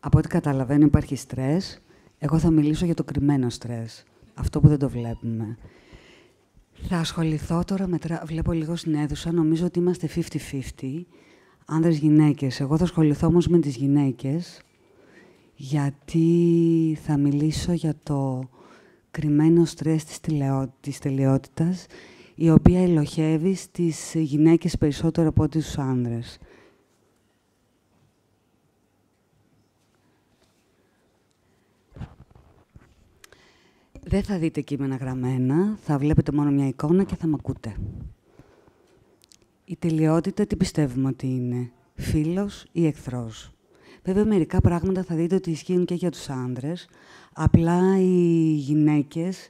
Από ό,τι καταλαβαίνω υπάρχει στρες. Εγώ θα μιλήσω για το κρυμμένο στρες. Αυτό που δεν το βλέπουμε. Θα ασχοληθώ τώρα με... Βλέπω λίγο στην αίθουσα, νομίζω ότι είμαστε 50-50. Άνδρες-γυναίκες. Εγώ θα ασχοληθώ όμως με τις γυναίκες, γιατί θα μιλήσω για το κρυμμένο στρες της τελειότητας, η οποία ελοχεύει στις γυναίκες περισσότερο από ό,τι στους άνδρες. Δεν θα δείτε κείμενα γραμμένα, θα βλέπετε μόνο μια εικόνα και θα μ' ακούτε. Η τελειότητα τι πιστεύουμε ότι είναι, φίλος ή εχθρός? Βέβαια, μερικά πράγματα θα δείτε ότι ισχύουν και για τους άνδρες, απλά οι γυναίκες,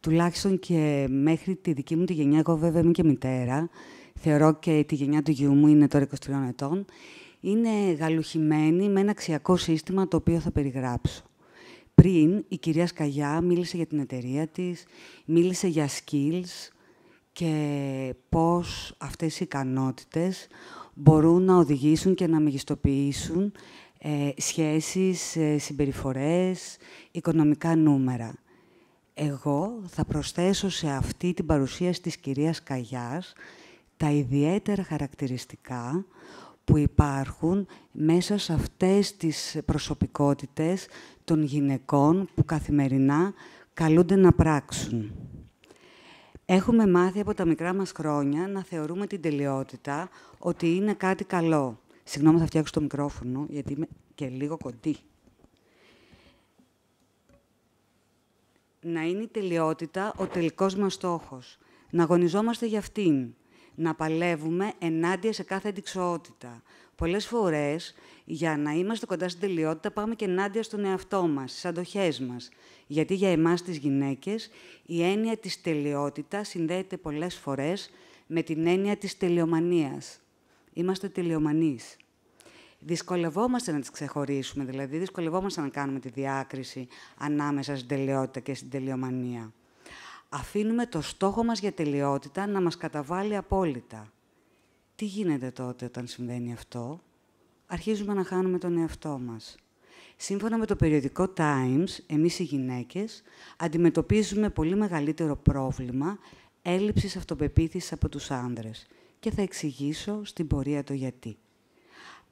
τουλάχιστον και μέχρι τη δική μου τη γενιά, εγώ βέβαια είμαι και μητέρα, θεωρώ και τη γενιά του γιού μου, είναι τώρα 23 ετών, είναι γαλουχημένοι με ένα αξιακό σύστημα το οποίο θα περιγράψω. Πριν, η κυρία Σκαγιά μίλησε για την εταιρεία της, μίλησε για skills και πώς αυτές οι ικανότητες μπορούν να οδηγήσουν και να μεγιστοποιήσουν σχέσεις, συμπεριφορές, οικονομικά νούμερα. Εγώ θα προσθέσω σε αυτή την παρουσίαση της κυρίας Σκαγιάς τα ιδιαίτερα χαρακτηριστικά που υπάρχουν μέσα σε αυτές τις προσωπικότητες των γυναικών που καθημερινά καλούνται να πράξουν. Έχουμε μάθει από τα μικρά μας χρόνια να θεωρούμε την τελειότητα ότι είναι κάτι καλό. Συγγνώμη, θα φτιάξω το μικρόφωνο, γιατί είμαι και λίγο κοντή. Να είναι η τελειότητα ο τελικός μας στόχος. Να αγωνιζόμαστε για αυτήν. Να παλεύουμε ενάντια σε κάθε αντιξοότητα. Πολλές φορές, για να είμαστε κοντά στην τελειότητα, πάμε και ενάντια στον εαυτό μας, στις αντοχές μας. Γιατί για εμάς τις γυναίκες, η έννοια της τελειότητας συνδέεται πολλές φορές με την έννοια της τελειομανίας. Είμαστε τελειομανείς. Δυσκολευόμαστε να τις ξεχωρίσουμε, δηλαδή δυσκολευόμαστε να κάνουμε τη διάκριση ανάμεσα στην τελειότητα και στην τελειομανία. Αφήνουμε το στόχο μας για τελειότητα να μας καταβάλει απόλυτα. Τι γίνεται τότε όταν συμβαίνει αυτό? Αρχίζουμε να χάνουμε τον εαυτό μας. Σύμφωνα με το περιοδικό Times, εμείς οι γυναίκες αντιμετωπίζουμε πολύ μεγαλύτερο πρόβλημα έλλειψης αυτοπεποίθησης από τους άνδρες. Και θα εξηγήσω στην πορεία το γιατί.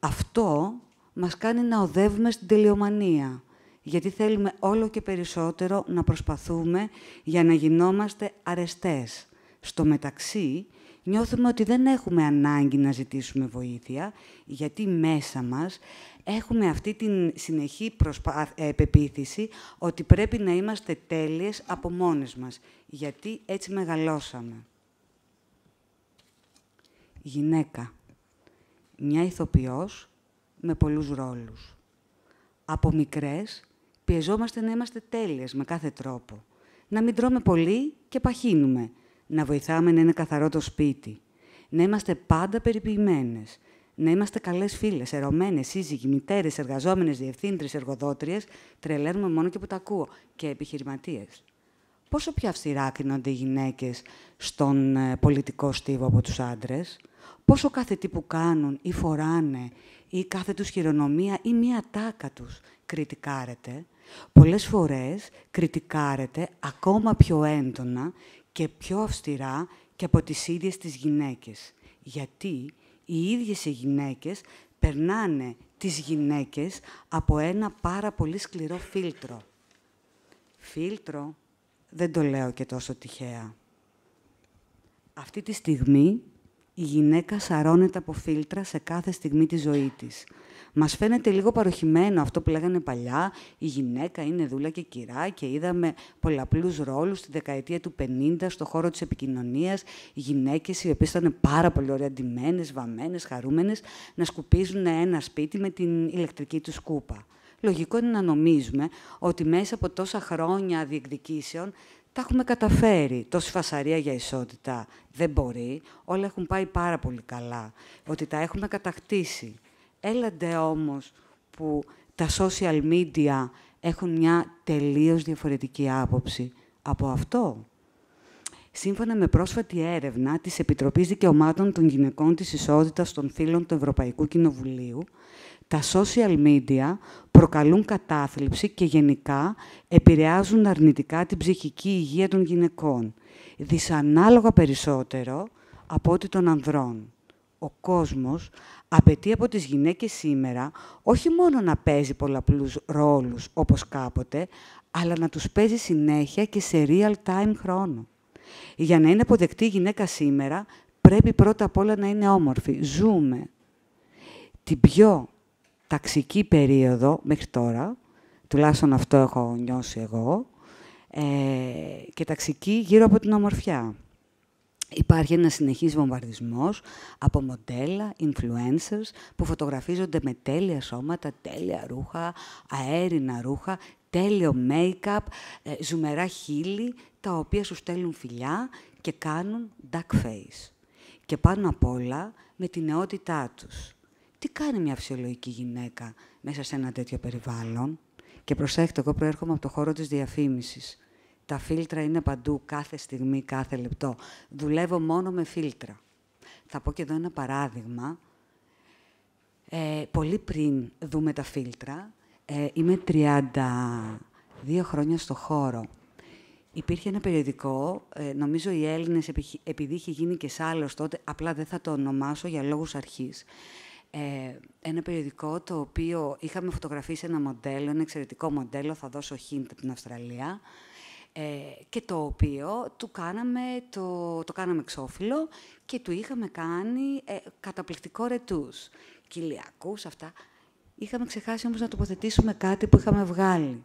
Αυτό μας κάνει να οδεύουμε στην τελειομανία, γιατί θέλουμε όλο και περισσότερο να προσπαθούμε για να γινόμαστε αρεστές. Στο μεταξύ, νιώθουμε ότι δεν έχουμε ανάγκη να ζητήσουμε βοήθεια, γιατί μέσα μας έχουμε αυτή την συνεχή πεποίθηση ότι πρέπει να είμαστε τέλειες από μόνες μας, γιατί έτσι μεγαλώσαμε. Γυναίκα. Μια ηθοποιός με πολλούς ρόλους. Από μικρές πιεζόμαστε να είμαστε τέλειες με κάθε τρόπο. Να μην τρώμε πολύ και παχύνουμε. Να βοηθάμε να είναι καθαρό το σπίτι. Να είμαστε πάντα περιποιημένες. Να είμαστε καλές φίλες, ερωμένες, σύζυγοι, μητέρες, εργαζόμενες, διευθύντριες, εργοδότριες. Τρελαίνουμε μόνο και που τα ακούω. Και επιχειρηματίες. Πόσο πιο αυστηρά κρίνονται οι γυναίκες στον πολιτικό στίβο από τους άντρες? Πόσο κάθε τι που κάνουν ή φοράνε ή κάθε τους χειρονομία ή μία τάκα τους κριτικάρεται? Πολλές φορές κριτικάρεται ακόμα πιο έντονα και πιο αυστηρά και από τις ίδιες τις γυναίκες. Γιατί οι ίδιες οι γυναίκες περνάνε τις γυναίκες από ένα πάρα πολύ σκληρό φίλτρο. Φίλτρο δεν το λέω και τόσο τυχαία. Αυτή τη στιγμή η γυναίκα σαρώνεται από φίλτρα σε κάθε στιγμή της ζωής της. Μας φαίνεται λίγο παροχημένο αυτό που λέγανε παλιά, η γυναίκα είναι δούλα και κυρά και είδαμε πολλαπλούς ρόλους στη δεκαετία του 50 στον χώρο της επικοινωνίας, γυναίκες οι οποίες ήταν πάρα πολύ ωραία ντυμένες, βαμμένες, χαρούμενες, να σκουπίζουν ένα σπίτι με την ηλεκτρική του σκούπα. Λογικό είναι να νομίζουμε ότι μέσα από τόσα χρόνια διεκδικήσεων τα έχουμε καταφέρει. Τόση φασαρία για ισότητα δεν μπορεί. Όλα έχουν πάει πάρα πολύ καλά. Ότι τα έχουμε κατακτήσει. Έλαντε όμως που τα social media έχουν μια τελείως διαφορετική άποψη από αυτό. Σύμφωνα με πρόσφατη έρευνα της Επιτροπής Δικαιωμάτων των Γυναικών της Ισότητας των Φύλων του Ευρωπαϊκού Κοινοβουλίου, τα social media προκαλούν κατάθλιψη και γενικά επηρεάζουν αρνητικά την ψυχική υγεία των γυναικών, δυσανάλογα περισσότερο από ό,τι των ανδρών. Ο κόσμος απαιτεί από τις γυναίκες σήμερα όχι μόνο να παίζει πολλαπλούς ρόλους όπως κάποτε, αλλά να τους παίζει συνέχεια και σε real-time χρόνο. Για να είναι αποδεκτή η γυναίκα σήμερα, πρέπει πρώτα απ' όλα να είναι όμορφη. Ζούμε την πιο ταξική περίοδο μέχρι τώρα, τουλάχιστον αυτό έχω νιώσει εγώ, και ταξική γύρω από την ομορφιά. Υπάρχει ένας συνεχής βομβαρδισμός από μοντέλα, influencers, που φωτογραφίζονται με τέλεια σώματα, τέλεια ρούχα, αέρινα ρούχα, τέλειο make-up, ζουμερά χείλη, τα οποία σου στέλνουν φιλιά και κάνουν duck face. Και πάνω απ' όλα με την νεότητά τους. Τι κάνει μια φυσιολογική γυναίκα μέσα σε ένα τέτοιο περιβάλλον? Και προσέχετε, εγώ προέρχομαι από το χώρο της διαφήμισης. Τα φίλτρα είναι παντού, κάθε στιγμή, κάθε λεπτό. Δουλεύω μόνο με φίλτρα. Θα πω και εδώ ένα παράδειγμα. Πολύ πριν δούμε τα φίλτρα, είμαι 32 χρόνια στο χώρο. Υπήρχε ένα περιοδικό, νομίζω οι Έλληνες, επειδή είχε γίνει και σάλος τότε, απλά δεν θα το ονομάσω για λόγους αρχής. Ένα περιοδικό το οποίο είχαμε φωτογραφίσει ένα μοντέλο, ένα εξαιρετικό μοντέλο, θα δώσω hint από την Αυστραλία, και το οποίο το κάναμε εξώφυλλο και του είχαμε κάνει καταπληκτικό ρετούς, κοιλιακούς, αυτά. Είχαμε ξεχάσει όμως να τοποθετήσουμε κάτι που είχαμε βγάλει.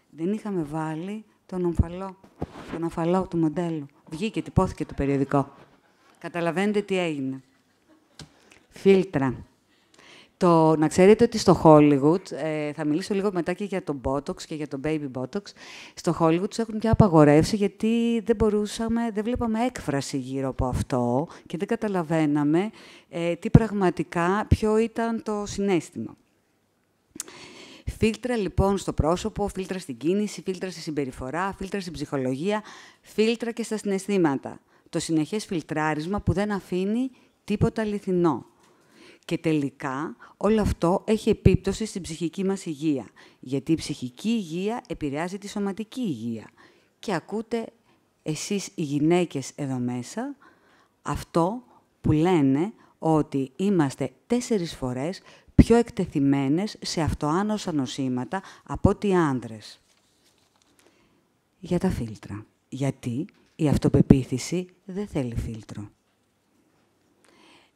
Δεν είχαμε βάλει τον ομφαλό του μοντέλου. Βγήκε, τυπώθηκε το περιοδικό. Καταλαβαίνετε τι έγινε. Φίλτρα. Να ξέρετε ότι στο Hollywood, θα μιλήσω λίγο μετά και για το Botox και για το Baby Botox, στο Hollywood τους έχουν πια απαγορεύσει γιατί δεν βλέπαμε έκφραση γύρω από αυτό και δεν καταλαβαίναμε ποιο ήταν το συναίσθημα. Φίλτρα λοιπόν στο πρόσωπο, φίλτρα στην κίνηση, φίλτρα στη συμπεριφορά, φίλτρα στην ψυχολογία, φίλτρα και στα συναισθήματα. Το συνεχές φιλτράρισμα που δεν αφήνει τίποτα αληθινό. Και τελικά όλο αυτό έχει επίπτωση στην ψυχική μας υγεία, γιατί η ψυχική υγεία επηρεάζει τη σωματική υγεία. Και ακούτε εσείς οι γυναίκες εδώ μέσα αυτό που λένε ότι είμαστε 4 φορές πιο εκτεθειμένες σε αυτοάνοσα νοσήματα από ότι οι άνδρες. Για τα φίλτρα. Γιατί η αυτοπεποίθηση δεν θέλει φίλτρο.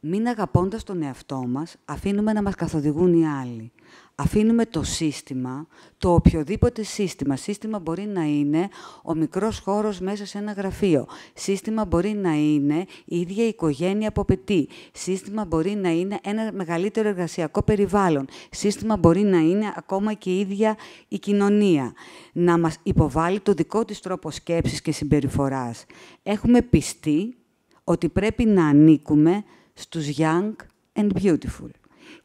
Μην αγαπώντας τον εαυτό μας, αφήνουμε να μας καθοδηγούν οι άλλοι. Αφήνουμε το σύστημα, το οποιοδήποτε σύστημα. Σύστημα μπορεί να είναι ο μικρός χώρος μέσα σε ένα γραφείο. Σύστημα μπορεί να είναι η ίδια η οικογένεια που απαιτεί. Σύστημα μπορεί να είναι ένα μεγαλύτερο εργασιακό περιβάλλον. Σύστημα μπορεί να είναι ακόμα και η ίδια η κοινωνία. Να μας υποβάλει το δικό της τρόπο σκέψης και συμπεριφοράς. Έχουμε πιστεί ότι πρέπει να ανήκουμε στους young and beautiful.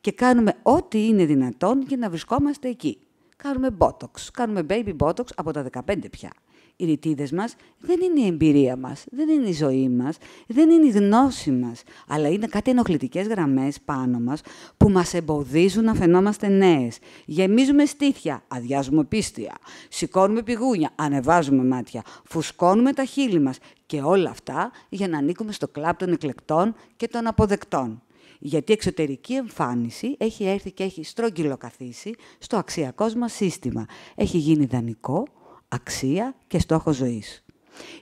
Και κάνουμε ό,τι είναι δυνατόν για να βρισκόμαστε εκεί. Κάνουμε botox, κάνουμε baby botox από τα 15 πια. Οι ρητίδες μας δεν είναι η εμπειρία μας, δεν είναι η ζωή μας, δεν είναι η γνώση μας, αλλά είναι κάτι ενοχλητικές γραμμές πάνω μας που μας εμποδίζουν να φαινόμαστε νέες. Γεμίζουμε στήθια, αδειάζουμε πίστια, σηκώνουμε πηγούνια, ανεβάζουμε μάτια, φουσκώνουμε τα χείλη μας και όλα αυτά για να ανήκουμε στο κλαμπ των εκλεκτών και των αποδεκτών. Γιατί η εξωτερική εμφάνιση έχει έρθει και έχει στρογγυλοκαθίσει στο αξιακό μας σύστημα. Έχει γίνει ιδανικό, αξία και στόχο ζωής.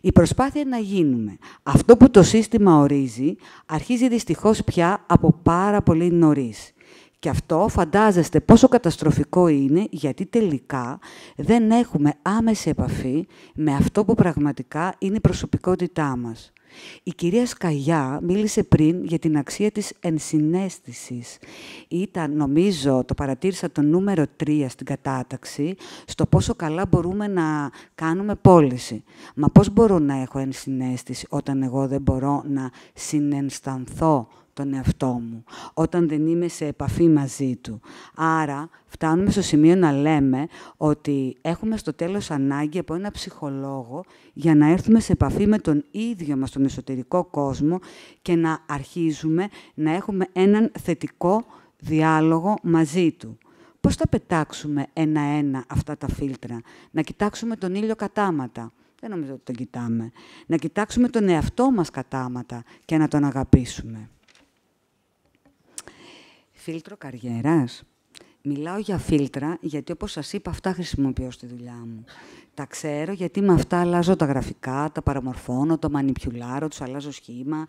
Η προσπάθεια να γίνουμε αυτό που το σύστημα ορίζει αρχίζει δυστυχώς πια από πάρα πολύ νωρίς. Και αυτό φαντάζεστε πόσο καταστροφικό είναι, γιατί τελικά δεν έχουμε άμεση επαφή με αυτό που πραγματικά είναι η προσωπικότητά μας. Η κυρία Σκαγιά μίλησε πριν για την αξία της ενσυναίσθησης. Ήταν, νομίζω, το παρατήρησα το νούμερο 3 στην κατάταξη, στο πόσο καλά μπορούμε να κάνουμε πώληση. Μα πώς μπορώ να έχω ενσυναίσθηση όταν εγώ δεν μπορώ να συναισθανθώ τον εαυτό μου, όταν δεν είμαι σε επαφή μαζί του. Άρα, φτάνουμε στο σημείο να λέμε ότι έχουμε στο τέλος ανάγκη από ένα ψυχολόγο για να έρθουμε σε επαφή με τον ίδιο μας τον εσωτερικό κόσμο και να αρχίζουμε να έχουμε έναν θετικό διάλογο μαζί του. πώς θα πετάξουμε ένα-ένα αυτά τα φίλτρα? Να κοιτάξουμε τον ήλιο κατάματα. Δεν νομίζω ότι τον κοιτάμε. Να κοιτάξουμε τον εαυτό μας κατάματα και να τον αγαπήσουμε. Φίλτρο καριέρας. Μιλάω για φίλτρα, γιατί όπως σας είπα, αυτά χρησιμοποιώ στη δουλειά μου. Τα ξέρω, γιατί με αυτά αλλάζω τα γραφικά, τα παραμορφώνω, το μανιπιουλάρω, τους αλλάζω σχήμα,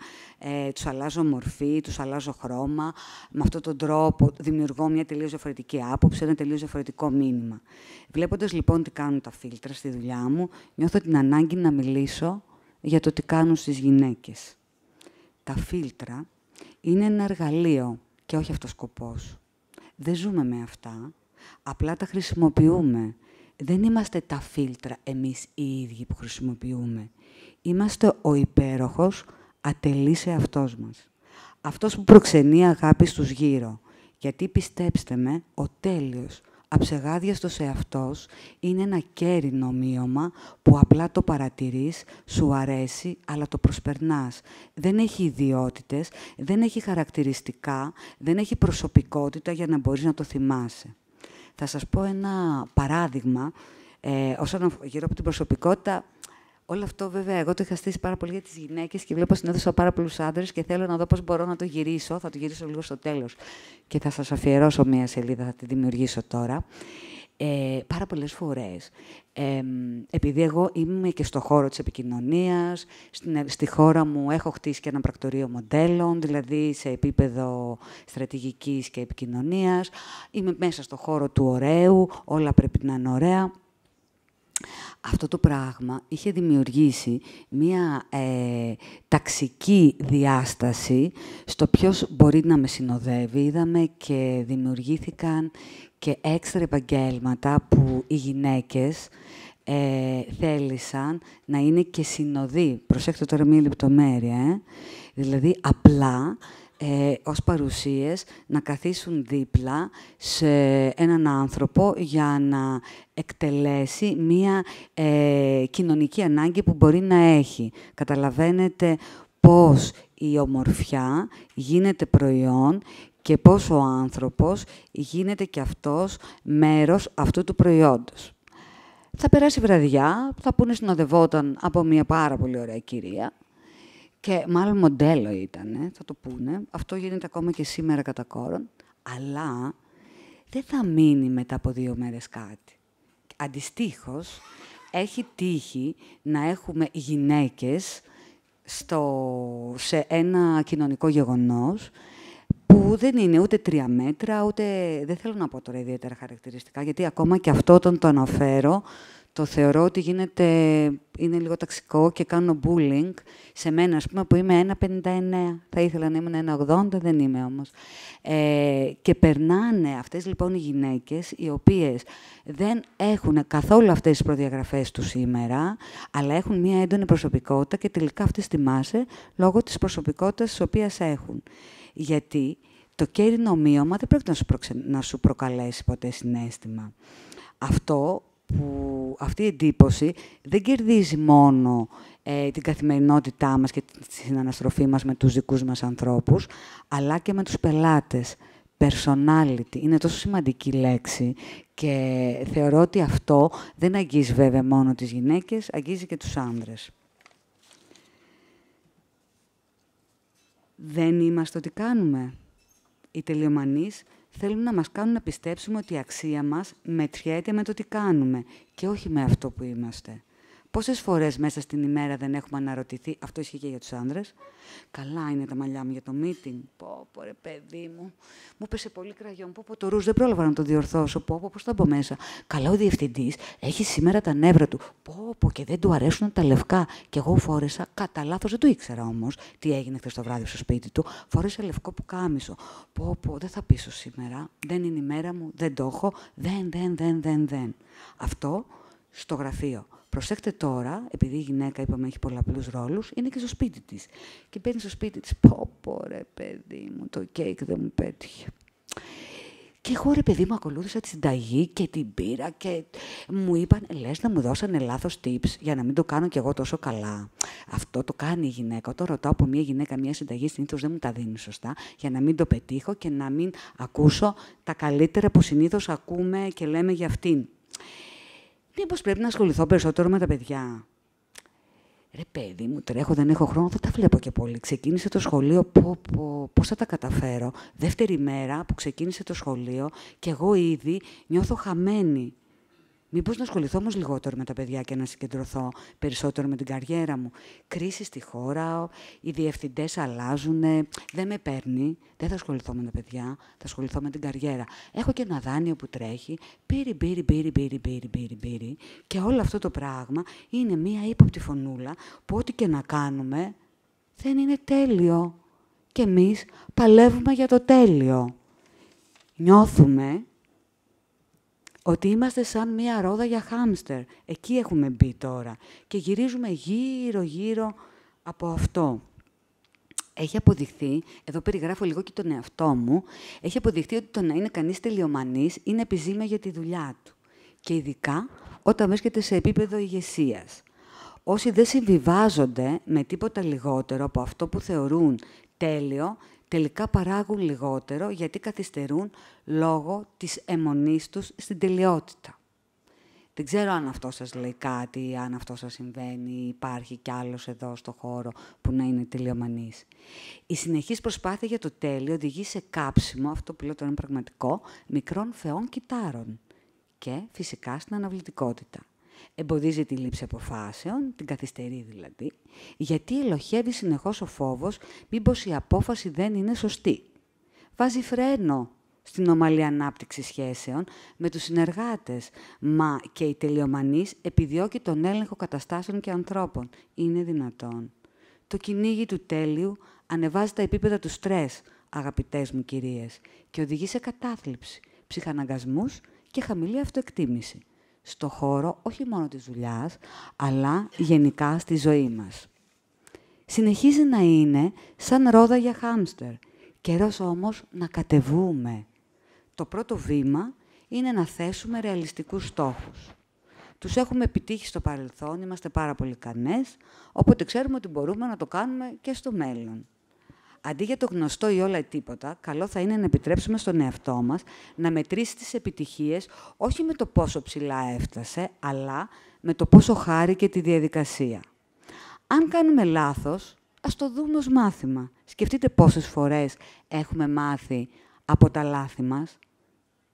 τους αλλάζω μορφή, τους αλλάζω χρώμα. Με αυτόν τον τρόπο δημιουργώ μια τελείως διαφορετική άποψη, ένα τελείως διαφορετικό μήνυμα. Βλέποντας λοιπόν τι κάνουν τα φίλτρα στη δουλειά μου, νιώθω την ανάγκη να μιλήσω για το τι κάνουν στις γυναίκες. Τα φίλτρα είναι ένα εργαλείο και όχι αυτός ο σκοπός. Δεν ζούμε με αυτά, απλά τα χρησιμοποιούμε. Δεν είμαστε τα φίλτρα εμείς οι ίδιοι που χρησιμοποιούμε. Είμαστε ο υπέροχος, ατελής εαυτός μας. Αυτός που προξενεί αγάπη στους γύρω. Γιατί πιστέψτε με, ο τέλειος, αψεγάδιαστος εαυτός είναι ένα κέρινο ομοίωμα που απλά το παρατηρείς, σου αρέσει, αλλά το προσπερνάς. Δεν έχει ιδιότητες, δεν έχει χαρακτηριστικά, δεν έχει προσωπικότητα για να μπορείς να το θυμάσαι. Θα σας πω ένα παράδειγμα, γύρω από την προσωπικότητα. Όλο αυτό, βέβαια, εγώ το είχα στήσει πάρα πολύ για τις γυναίκες και βλέπω στην αίθουσα πάρα πολλούς άντρες και θέλω να δω πώς μπορώ να το γυρίσω. Θα το γυρίσω λίγο στο τέλος και θα σας αφιερώσω μία σελίδα, θα τη δημιουργήσω τώρα. Πάρα πολλές φορές, επειδή εγώ είμαι και στο χώρο της επικοινωνίας, στη χώρα μου έχω χτίσει και ένα πρακτορείο μοντέλων, δηλαδή σε επίπεδο στρατηγικής και επικοινωνίας, είμαι μέσα στο χώρο του ωραίου, όλα πρέπει να είναι ωραία. Αυτό το πράγμα είχε δημιουργήσει μία ταξική διάσταση στο ποιος μπορεί να με συνοδεύει. Είδαμε και δημιουργήθηκαν και έξτρα επαγγέλματα που οι γυναίκες θέλησαν να είναι και συνοδοί. Προσέξτε τώρα μία λεπτομέρεια, δηλαδή απλά ως παρουσίες να καθίσουν δίπλα σε έναν άνθρωπο για να εκτελέσει μία κοινωνική ανάγκη που μπορεί να έχει. Καταλαβαίνετε πώς η ομορφιά γίνεται προϊόν και πώς ο άνθρωπος γίνεται και αυτός μέρος αυτού του προϊόντος. Θα περάσει βραδιά, θα πούνε συνοδευόταν από μία πάρα πολύ ωραία κυρία, και μάλλον μοντέλο ήταν, θα το πούνε. Αυτό γίνεται ακόμα και σήμερα κατά κόρον. Αλλά δεν θα μείνει μετά από 2 μέρες κάτι. Αντιστοίχως, έχει τύχει να έχουμε γυναίκες σε ένα κοινωνικό γεγονός που δεν είναι ούτε 3 μέτρα, ούτε... Δεν θέλω να πω τώρα ιδιαίτερα χαρακτηριστικά, γιατί ακόμα και αυτό όταν το αναφέρω, το θεωρώ ότι είναι λίγο ταξικό και κάνω bullying σε μένα, ας πούμε, που είμαι 1,59. Θα ήθελα να ήμουν 1,80, δεν είμαι όμως. Και περνάνε αυτές λοιπόν οι γυναίκες, οι οποίες δεν έχουν καθόλου αυτές τις προδιαγραφές του σήμερα, αλλά έχουν μία έντονη προσωπικότητα και τελικά αυτές τιμάσαι λόγω της προσωπικότητας της οποίας έχουν. Γιατί το κέρινο ομοίωμα δεν πρέπει να σου προκαλέσει ποτέ συναίσθημα. Αυτή η εντύπωση δεν κερδίζει μόνο την καθημερινότητά μας και την αναστροφή μας με τους δικούς μας ανθρώπους, αλλά και με τους πελάτες. Personality είναι τόσο σημαντική λέξη και θεωρώ ότι αυτό δεν αγγίζει βέβαια μόνο τις γυναίκες, αγγίζει και τους άνδρες. Δεν είμαστε ό,τι κάνουμε. Οι τελειομανείς θέλουν να μας κάνουν να πιστέψουμε ότι η αξία μας μετριέται με το τι κάνουμε και όχι με αυτό που είμαστε. Πόσες φορές μέσα στην ημέρα δεν έχουμε αναρωτηθεί, αυτό ισχύει και για τους άνδρες, καλά είναι τα μαλλιά μου για το meeting, πω ρε παιδί μου, μου πέσε πολύ κραγιόν, πω το ρούζ δεν πρόλαβα να το διορθώσω, πώς θα μπω μέσα. Καλά ο διευθυντής έχει σήμερα τα νεύρα του, πω και δεν του αρέσουν τα λευκά και εγώ φόρεσα, κατά λάθος, δεν το ήξερα όμως τι έγινε χθες το βράδυ στο σπίτι του, φόρεσα λευκό πουκάμισο, πω δεν θα πείσω σήμερα, δεν είναι η μέρα μου, δεν το έχω, δεν. Αυτό στο γραφείο. Προσέξτε τώρα, επειδή η γυναίκα, είπαμε, έχει πολλαπλούς ρόλους, είναι και στο σπίτι της. Και μπαίνει στο σπίτι της, πω ρε παιδί μου, το κέικ δεν μου πέτυχε. Και εγώ, ρε παιδί μου, ακολούθησα τη συνταγή και την πήρα και μου είπαν, λες να μου δώσανε λάθος tips για να μην το κάνω κι εγώ τόσο καλά. Αυτό το κάνει η γυναίκα. Το ρωτάω από μια γυναίκα μια συνταγή, συνήθως δεν μου τα δίνει σωστά, για να μην το πετύχω και να μην ακούσω τα καλύτερα που συνήθως ακούμε και λέμε για αυτήν. Μήπως πρέπει να ασχοληθώ περισσότερο με τα παιδιά. Ρε παιδί μου, τρέχω, δεν έχω χρόνο, δεν τα βλέπω και πολύ. Ξεκίνησε το σχολείο, πώς θα τα καταφέρω. Δεύτερη μέρα που ξεκίνησε το σχολείο και εγώ ήδη νιώθω χαμένη. Μήπως να ασχοληθώ όμως λιγότερο με τα παιδιά και να συγκεντρωθώ περισσότερο με την καριέρα μου. Κρίση στη χώρα, οι διευθυντές αλλάζουν, δεν με παίρνει, δεν θα ασχοληθώ με τα παιδιά, θα ασχοληθώ με την καριέρα. Έχω και ένα δάνειο που τρέχει, πήρι, και όλο αυτό το πράγμα είναι μία ύποπτη φωνούλα που ό,τι και να κάνουμε δεν είναι τέλειο. Και εμείς παλεύουμε για το τέλειο. Νιώθουμε ότι είμαστε σαν μία ρόδα για χάμστερ. Εκεί έχουμε μπει τώρα. Και γυρίζουμε γύρω-γύρω από αυτό. Έχει αποδειχθεί, εδώ περιγράφω λίγο και τον εαυτό μου, έχει αποδειχθεί ότι το να είναι κανείς τελειομανής είναι επιζήμια για τη δουλειά του. Και ειδικά όταν βρίσκεται σε επίπεδο ηγεσίας. Όσοι δεν συμβιβάζονται με τίποτα λιγότερο από αυτό που θεωρούν τέλειο, τελικά παράγουν λιγότερο γιατί καθυστερούν λόγω της αιμονής τους στην τελειότητα. Δεν ξέρω αν αυτό σας λέει κάτι, αν αυτό σας συμβαίνει, υπάρχει κι άλλος εδώ στο χώρο που να είναι τελειομανής. Η συνεχής προσπάθεια για το τέλειο οδηγεί σε κάψιμο, αυτό που λέω τώρα είναι πραγματικό, μικρών φαιών κυτάρων και φυσικά στην αναβλητικότητα. Εμποδίζει τη λήψη αποφάσεων, την καθυστερεί δηλαδή, γιατί ελοχεύει συνεχώς ο φόβος μήπως η απόφαση δεν είναι σωστή. Βάζει φρένο στην ομαλή ανάπτυξη σχέσεων με τους συνεργάτες, μα και η τελειομανής επιδιώκει τον έλεγχο καταστάσεων και ανθρώπων. Είναι δυνατόν. Το κυνήγι του τέλειου ανεβάζει τα επίπεδα του στρες, αγαπητές μου κυρίες, και οδηγεί σε κατάθλιψη, ψυχαναγκασμούς και χαμηλή αυτοεκτίμηση. Στο χώρο όχι μόνο της δουλειάς, αλλά γενικά στη ζωή μας. Συνεχίζει να είναι σαν ρόδα για χάμστερ. Καιρός όμως να κατεβούμε. Το πρώτο βήμα είναι να θέσουμε ρεαλιστικούς στόχους. Τους έχουμε επιτύχει στο παρελθόν, είμαστε πάρα πολύ ικανές, οπότε ξέρουμε ότι μπορούμε να το κάνουμε και στο μέλλον. Αντί για το γνωστό ή όλα ή τίποτα, καλό θα είναι να επιτρέψουμε στον εαυτό μας να μετρήσει τις επιτυχίες όχι με το πόσο ψηλά έφτασε, αλλά με το πόσο χάρηκε τη διαδικασία. Αν κάνουμε λάθος, ας το δούμε ως μάθημα. Σκεφτείτε πόσες φορές έχουμε μάθει από τα λάθη μας.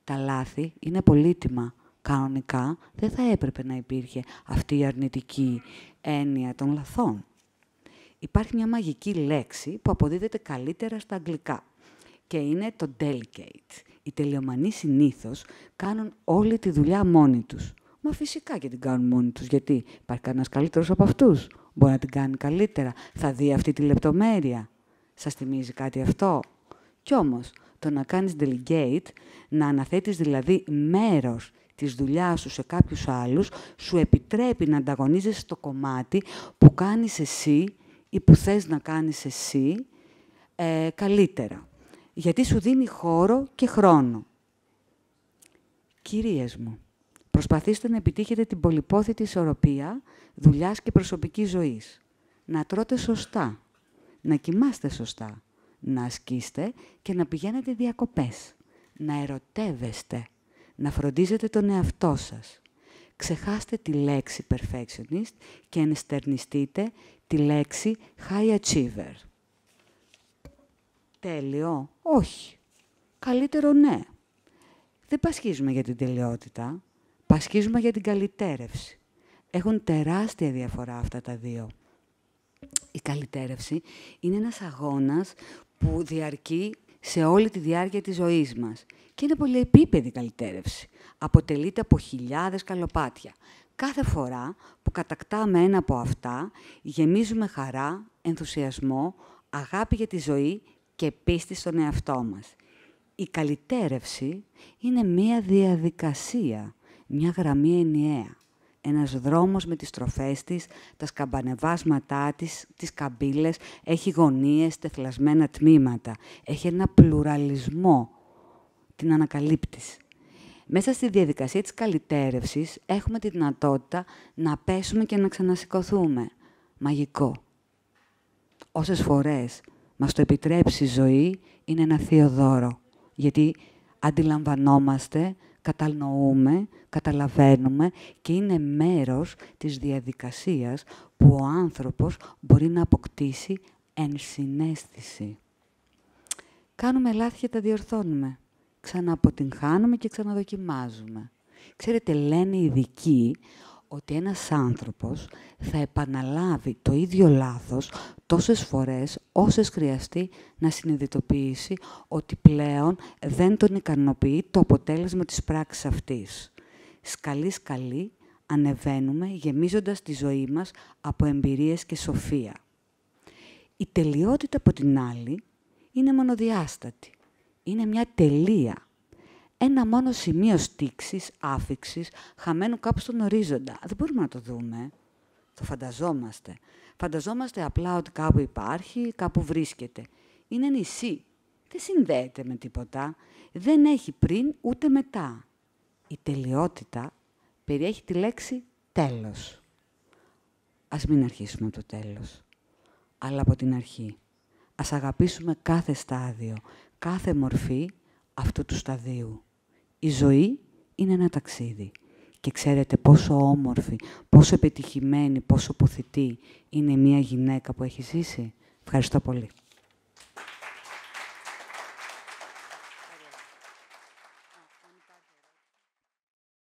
Τα λάθη είναι πολύτιμα. Κανονικά δεν θα έπρεπε να υπήρχε αυτή η αρνητική έννοια των λαθών. Υπάρχει μια μαγική λέξη που αποδίδεται καλύτερα στα αγγλικά και είναι το delegate. Οι τελειομανείς συνήθως κάνουν όλη τη δουλειά μόνοι τους. Μα φυσικά και την κάνουν μόνοι τους, γιατί υπάρχει κανένας καλύτερος από αυτούς. Μπορεί να την κάνει καλύτερα. Θα δει αυτή τη λεπτομέρεια. Σας θυμίζει κάτι αυτό? Κι όμως, το να κάνεις delegate, να αναθέτεις δηλαδή μέρος της δουλειάς σου σε κάποιους άλλους, σου επιτρέπει να ανταγωνίζεσαι στο κομμάτι που κάνεις εσύ ή που θες να κάνεις εσύ καλύτερα. Γιατί σου δίνει χώρο και χρόνο. Κυρίες μου, προσπαθήστε να επιτύχετε την πολυπόθητη ισορροπία δουλειάς και προσωπικής ζωής. Να τρώτε σωστά, να κοιμάστε σωστά, να ασκείστε και να πηγαίνετε διακοπές, να ερωτεύεστε, να φροντίζετε τον εαυτό σας. Ξεχάστε τη λέξη perfectionist και ενστερνιστείτε τη λέξη high achiever. Τέλειο? Όχι. Καλύτερο ναι. Δεν πασχίζουμε για την τελειότητα, πασχίζουμε για την καλυτέρευση. Έχουν τεράστια διαφορά αυτά τα δύο. Η καλυτέρευση είναι ένας αγώνας που διαρκεί σε όλη τη διάρκεια της ζωής μας. Και είναι πολυεπίπεδη η καλυτέρευση. Αποτελείται από χιλιάδες καλοπάτια. Κάθε φορά που κατακτάμε ένα από αυτά, γεμίζουμε χαρά, ενθουσιασμό, αγάπη για τη ζωή και πίστη στον εαυτό μας. Η καλυτέρευση είναι μία διαδικασία, μια γραμμή ενιαία. Ένας δρόμος με τις στροφές της, τα σκαμπανεβάσματά της, τις καμπύλες, έχει γωνίες, τεθλασμένα τμήματα. Έχει ένα πλουραλισμό. την ανακαλύπτεις. Μέσα στη διαδικασία της καλυτέρευσης έχουμε τη δυνατότητα να πέσουμε και να ξανασηκωθούμε. Μαγικό. Όσες φορές μας το επιτρέψει η ζωή, είναι ένα θείο δώρο. Γιατί αντιλαμβανόμαστε, κατανοούμε, καταλαβαίνουμε και είναι μέρος της διαδικασίας που ο άνθρωπος μπορεί να αποκτήσει ενσυναίσθηση. Κάνουμε λάθη και τα διορθώνουμε. Ξανααποτυγχάνουμε και ξαναδοκιμάζουμε. Ξέρετε, λένε οι ειδικοί ότι ένας άνθρωπος θα επαναλάβει το ίδιο λάθος τόσες φορές όσες χρειαστεί να συνειδητοποιήσει ότι πλέον δεν τον ικανοποιεί το αποτέλεσμα της πράξης αυτής. Σκαλί-σκαλί ανεβαίνουμε γεμίζοντας τη ζωή μας από εμπειρίες και σοφία. Η τελειότητα από την άλλη είναι μονοδιάστατη. Είναι μια τελεία. Ένα μόνο σημείο στίξης, άφιξης, χαμένου κάπου στον ορίζοντα. Δεν μπορούμε να το δούμε. Το φανταζόμαστε. Φανταζόμαστε απλά ότι κάπου υπάρχει, κάπου βρίσκεται. Είναι νησί. Δεν συνδέεται με τίποτα. Δεν έχει πριν ούτε μετά. Η τελειότητα περιέχει τη λέξη τέλος. Ας μην αρχίσουμε από το τέλος, αλλά από την αρχή. Ας αγαπήσουμε κάθε στάδιο, κάθε μορφή αυτού του σταδίου. Η ζωή είναι ένα ταξίδι. Και ξέρετε πόσο όμορφη, πόσο επιτυχημένη, πόσο ποθητή είναι μια γυναίκα που έχει ζήσει. Ευχαριστώ πολύ.